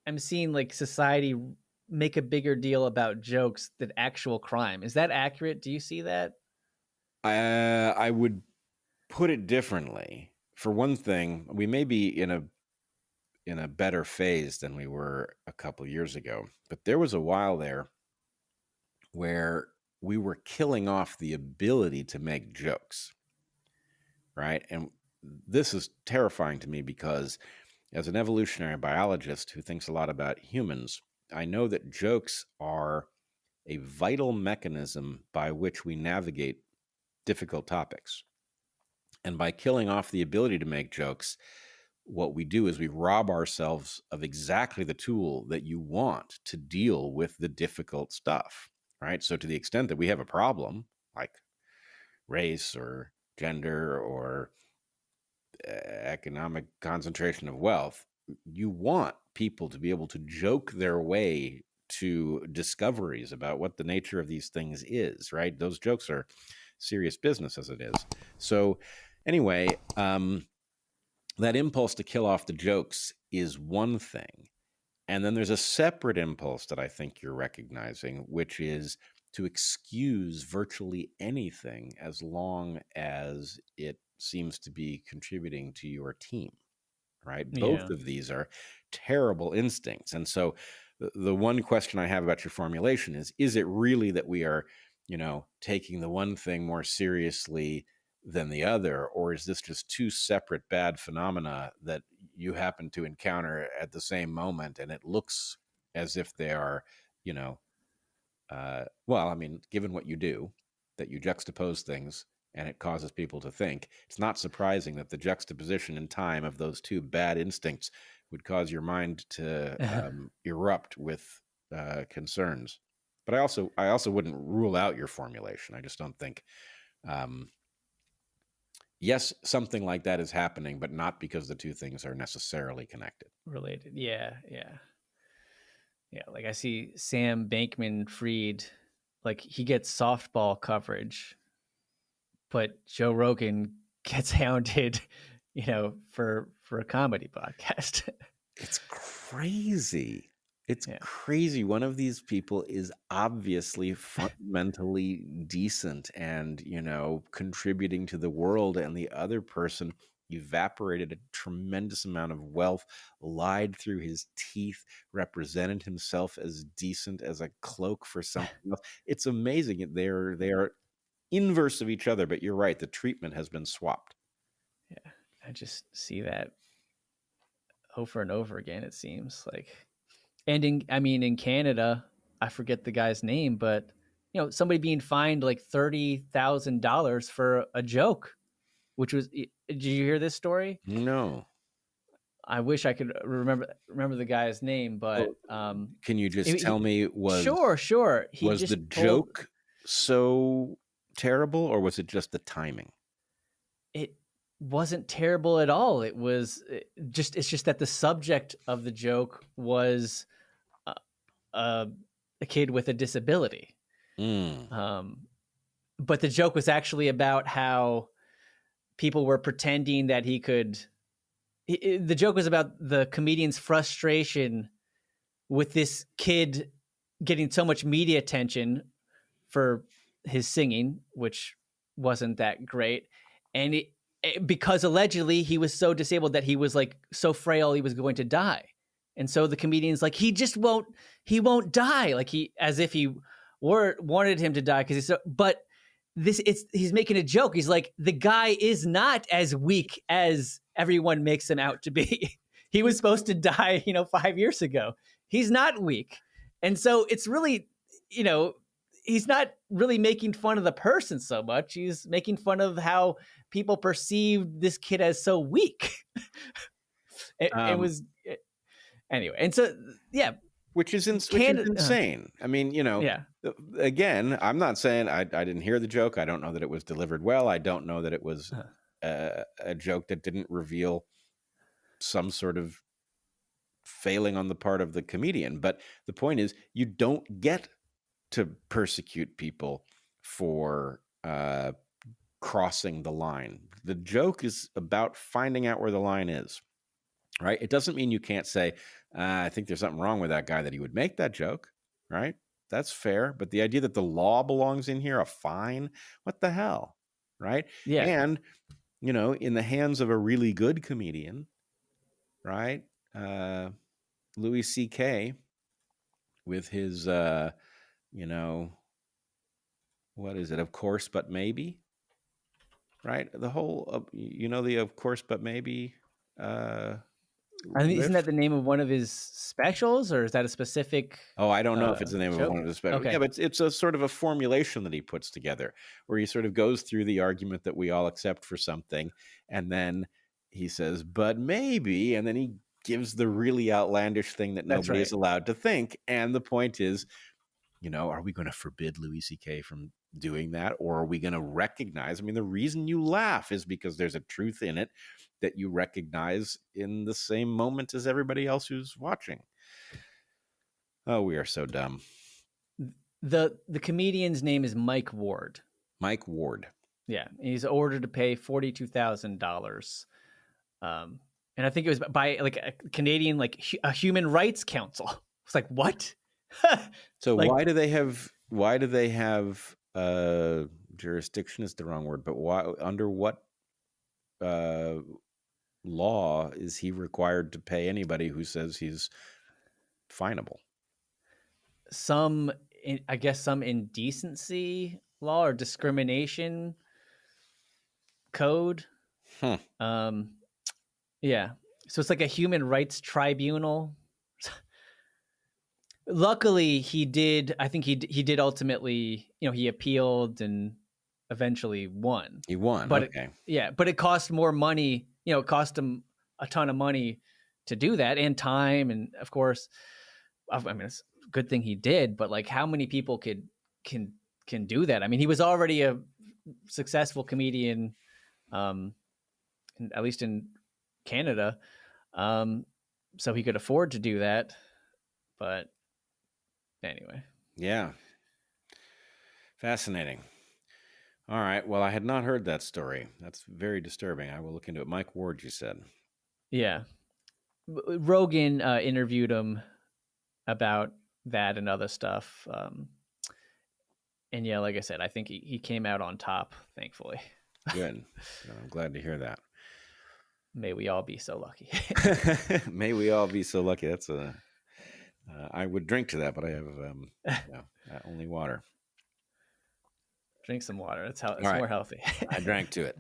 I'm seeing like society make a bigger deal about jokes than actual crime. Is that accurate? Do you see that? I would put it differently. For one thing, we may be in a better phase than we were a couple years ago, but there was a while there where we were killing off the ability to make jokes, right? And this is terrifying to me because as an evolutionary biologist who thinks a lot about humans, I know that jokes are a vital mechanism by which we navigate difficult topics. And by killing off the ability to make jokes, what we do is we rob ourselves of exactly the tool that you want to deal with the difficult stuff, right? So to the extent that we have a problem like race or gender or economic concentration of wealth, you want people to be able to joke their way to discoveries about what the nature of these things is, right? Those jokes are serious business as it is. So anyway, that impulse to kill off the jokes is one thing. And then there's a separate impulse that I think you're recognizing, which is to excuse virtually anything as long as it seems to be contributing to your team, right? Yeah. Both of these are terrible instincts. And so the one question I have about your formulation is it really that we are, taking the one thing more seriously than the other, or is this just two separate bad phenomena that you happen to encounter at the same moment, and it looks as if they are, given what you do, that you juxtapose things and it causes people to think, it's not surprising that the juxtaposition in time of those two bad instincts would cause your mind to erupt with concerns. But I also wouldn't rule out your formulation. I just don't think, yes, something like that is happening, but not because the two things are necessarily connected. Related. Yeah. Like I see Sam Bankman-Fried, like he gets softball coverage, but Joe Rogan gets hounded, for a comedy podcast. It's crazy. It's crazy. One of these people is obviously fundamentally decent and, contributing to the world, and the other person evaporated a tremendous amount of wealth, lied through his teeth, represented himself as decent as a cloak for something else. It's amazing. They are inverse of each other, but you're right. The treatment has been swapped. Yeah, I just see that over and over again, it seems like. And in Canada, I forget the guy's name, but somebody being fined like $30,000 for a joke, which was, did you hear this story? No. I wish I could remember the guy's name, but can you just tell me, sure. Was the joke so terrible, or was it just the timing? It wasn't terrible at all. It's just that the subject of the joke was a kid with a disability. But the joke was actually about how people were pretending that he could. The joke was about the comedian's frustration with this kid getting so much media attention for his singing, which wasn't that great. And because allegedly he was so disabled that he was like so frail he was going to die. And so the comedian's like, he won't die. Like as if he wanted him to die because he's making a joke. He's like, the guy is not as weak as everyone makes him out to be. He was supposed to die, 5 years ago. He's not weak. And so it's really, he's not really making fun of the person so much. He's making fun of how people perceive this kid as so weak. It was anyway. And so, yeah. Which is insane. I mean, again, I'm not saying I didn't hear the joke. I don't know that it was delivered well. I don't know that it was a joke that didn't reveal some sort of failing on the part of the comedian. But the point is, you don't get to persecute people for crossing the line. The joke is about finding out where the line is. right? It doesn't mean you can't say, I think there's something wrong with that guy that he would make that joke, right? That's fair. But the idea that the law belongs in here, a fine, what the hell, right? Yeah. And, in the hands of a really good comedian, right? Louis C.K. with his, what is it? Of course, but maybe, right? The whole, the of course, but maybe. I mean, isn't riff. that the name of one of his specials, or is that a specific? Oh, I don't know if it's the name joke? of one of the specials. Okay. Yeah, but it's a sort of a formulation that he puts together where he sort of goes through the argument that we all accept for something, and then he says, but maybe, and then he gives the really outlandish thing that That's nobody is right. allowed to think. And the point is, are we going to forbid Louis C.K. from doing that? Or are we going to recognize? I mean, the reason you laugh is because there's a truth in it that you recognize in the same moment as everybody else who's watching. Oh, we are so dumb. The comedian's name is Mike Ward. Mike Ward. Yeah, he's ordered to pay $42,000. And I think it was by like a Canadian, like a human rights council. It's like, what? So like, why do they have jurisdiction is the wrong word, but why, under what law is he required to pay anybody who says he's finable? I guess some indecency law or discrimination code. Yeah. So it's like a human rights tribunal. Luckily, I think he did ultimately, he appealed and eventually won. He won. But okay. But it cost more money. It cost him a ton of money to do that, and time, and of course, I mean, it's a good thing he did. But like, how many people can do that? I mean, he was already a successful comedian, at least in Canada, so he could afford to do that. But anyway, yeah, fascinating. All right. Well, I had not heard that story. That's very disturbing. I will look into it. Mike Ward, you said. Yeah. Rogan interviewed him about that and other stuff. And yeah, like I said, I think he came out on top, thankfully. Good. I'm glad to hear that. May we all be so lucky. May we all be so lucky. That's I would drink to that, but I have only water. Drink some water. It's All right. more healthy. I drank to it.